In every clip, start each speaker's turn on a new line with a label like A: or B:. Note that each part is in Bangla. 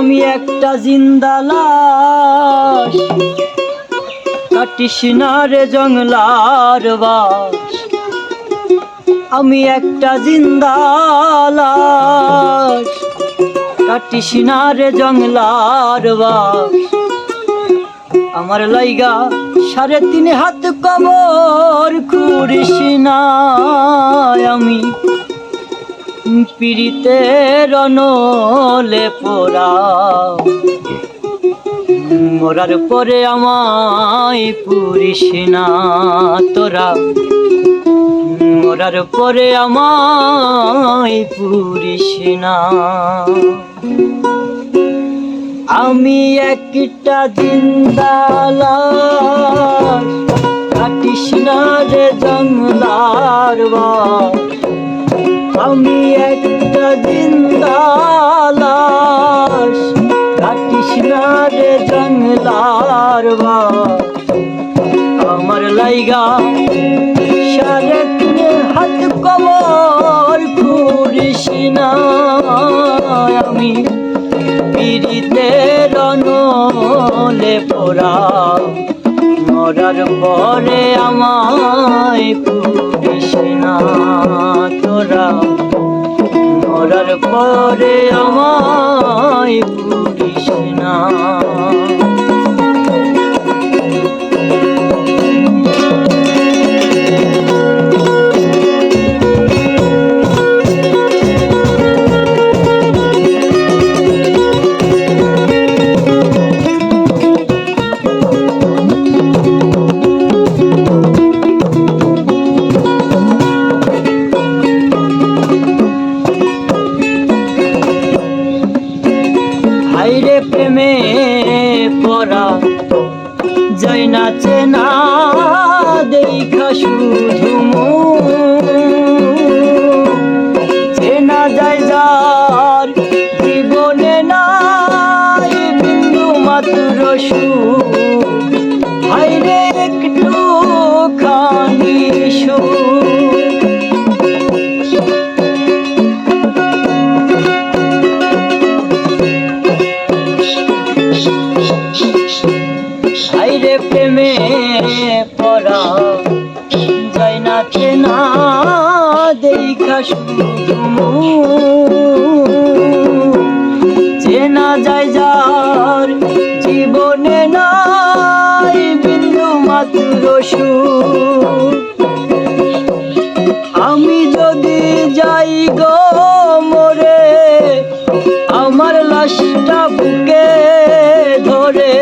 A: আমি একটা জিন্দা লাশ, কাটিস না রে জংলার বাস। আমি একটা জিন্দা লাশ, কাটিস না রে জংলার বাস। আমার লাইগা 3.5 হাত কবর খুঁড়িস না। আমি পিড়িতের নলে পোড়া, মরার পরে আমায় পুরিস না তোরা। মরার পরে আমায় পুরিস না। আমি একটা জিন্দা লাশ, কাটিস না রে জংলার বাস। আমি একটা জিন্দা লাশ, কাটিস না রে জংলার বাস। আমার লাইগা 3.5 হাত কবর খুঁড়িস না। আমি পিড়িতের নলে পোড়া, মরার পরে আমায় পুরিস না তোরা। মরার পরে আমায় পুরিস না। হাইরে প্রেমে পড়া যায় না চেনা, দেখা শুধু চেনা যায় যার জীবনে নাই বিন্দু মাত্র সুখ। হাইরে একটু খানি সুখ, হাইরে প্রেমে পড়া যায় না চেনা, দেখা শুধু চেনা যায় যার জীবনে নাই বিন্দু মাত্র সুখ। আমি যদি যাই গো মরে, আমার লাশটা বুকে ধরে।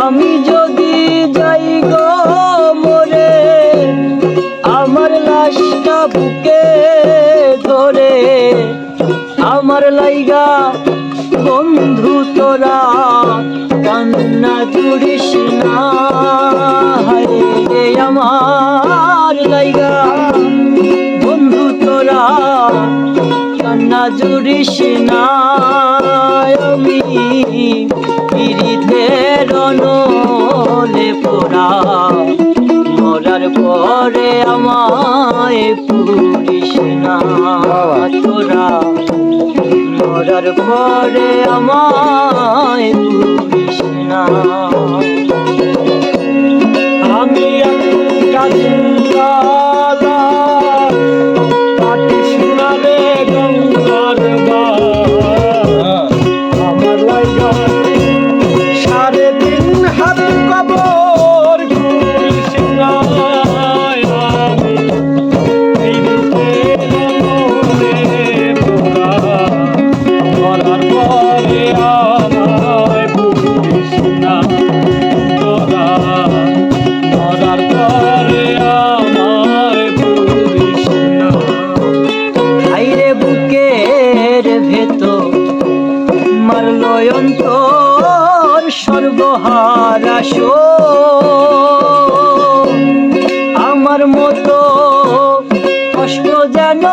A: আমি যদি যাই গো মরে, আমার লাশটা বুকে ধরে। আমার লাইগা বন্ধু তোরা কান্না জুড়িস না। হায়রে আমার লাইগা বন্ধু তোরা কান্না জুড়িস না। আমি পিড়িতের নলে পোড়া, মরার পরে আমায় পুরিস না তোরা। মরার পরে আমায় পুরিস না। আমি একটা জিন্দা লাশ, কাটিস না রে জংলার বাস। আমার লাইগা 3.5 হাত কবর খুঁড়িস না। আমি পিড়িতের নলে পোড়া, মরার পরে আমায় পুরিস না তোরা। মরার পরে আমায় পুরিস না। হাইরে বুকের ভেতর মারলো অন্তর সর্বহারা শোক। আমার মতো কষ্ট যেন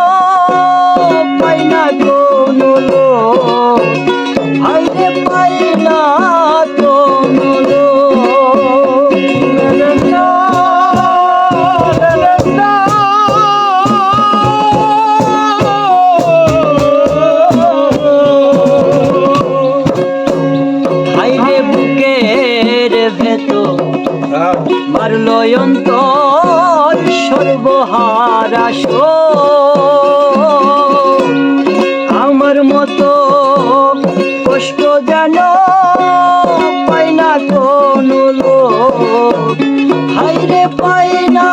A: পাই না কোনো লোক। হাইরে পাই না কোনো লোক। মারল অন্তর সর্বহারা আমার মতো কষ্ট যেন পাই না কোনো লোক, হাইরে পাই না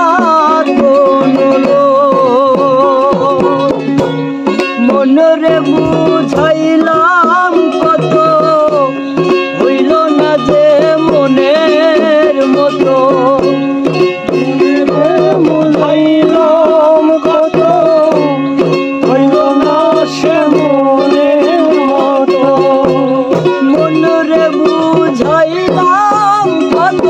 A: কোনো লোক। মনরে বুঝাইলাম কত, হইল না যে মনের মতো। বুঝাইলাম কত, হইল না সে মনের মতো। মনরে বুঝাইলাম কত,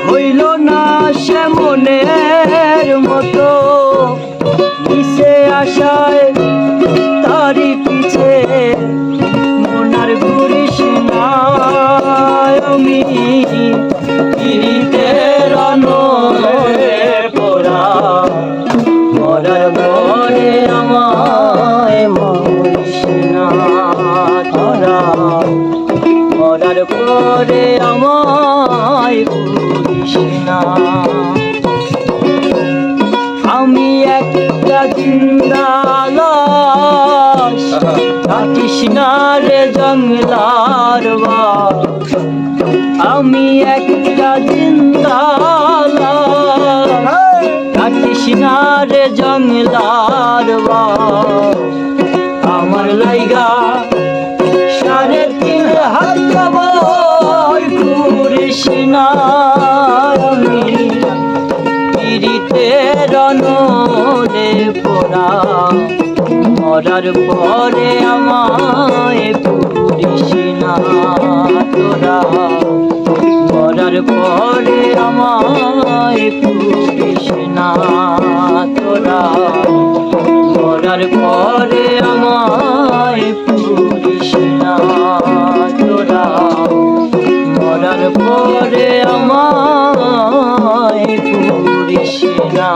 A: হইল না সে মনের মতো। কিসে আশায় তারি পিছে মনার ঘুরিস না, আমি পিরিতের নলে পোড়া, মরার পরে আমায় মরিস না তোরা, মরার পরে আমায় ঘুরিস না। আমি একটা জিন্দা লাশ, থাকিস না রে জঙ্গলার বাস। আমি একটা জিন্দা লাশ, থাকিস না রে জঙ্গলার বাস। আমার লাইগা 3.5 হাত কবর করিস না, আমি পিরিতের নলে পোড়া, মরার পরে আমায় পুরিস না তোরা, মরার পরে আমায় পুরিস না তোরা, মরার পরে আমায় পুরিস না তোরা, মরার পরে আমায় পুরিস না।